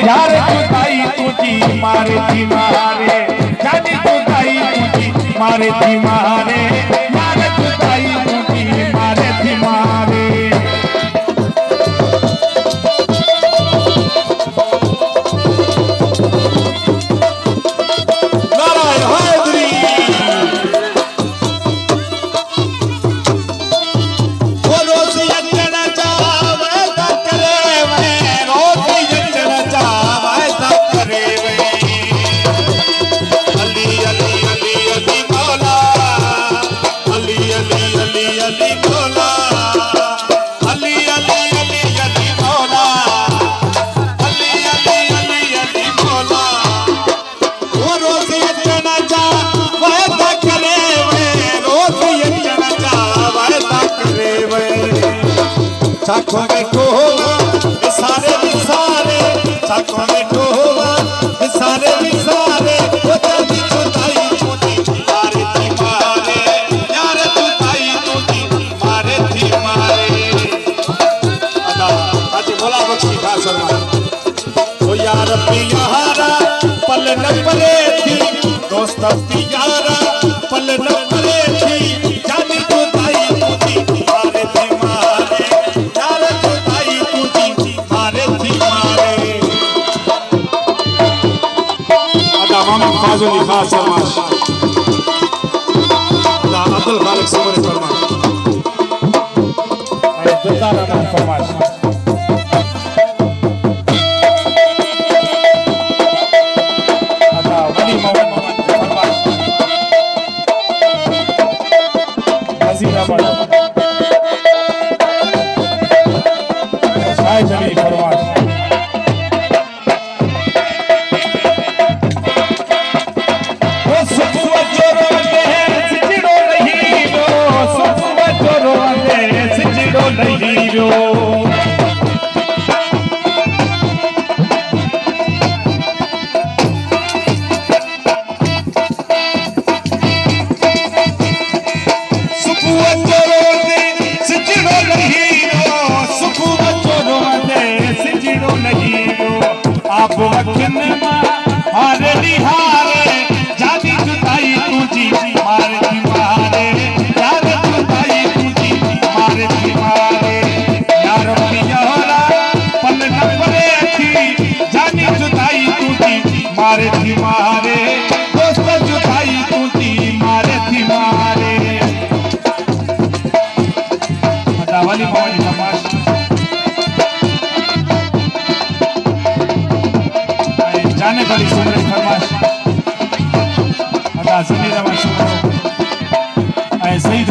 यार जुदाई तुझी मारे थी मारे जानी जुदाई तुझी मारे थी मारे यार जुदाई तुझी मारे थी मारे साखों में ठोवा सारे सारे साखों में ठोवा सारे सारे वो तेरी जुदाई तुझी मारे थी मारे यार जुदाई तुझी मारे थी मारे अदा आज बोला बख्शी खास फरमान ओ यार प्यारा पल न पले थी दोस्त प्यारा पल न पले थी जानी जुदाई तुझी मारे थी मारे यार जुदाई तुझी मारे थी मारे अदा मामा फाजुली खास फरमाश अदा अब्दुल खालिक समरी फरमाश दुल्ला रहमान फरमाश अदा वली मोहम्मद फरमाश वजीराबाद शाह जली फरमाश आप वचन हारे निहारे जानी जुदाई तुझी मारे थी मारे यार जुदाई तुझी मारे थी मारे यार प्यारा पल न पले थी जानी जुदाई तुझी मारे थी मारे दोस्त जुदाई तुझी मारे थी मारे वाली मोहम्मद फरमाश जाने वाली सुमरे फरमाश अदा जमीर रहमान शुक्र ऐसे ही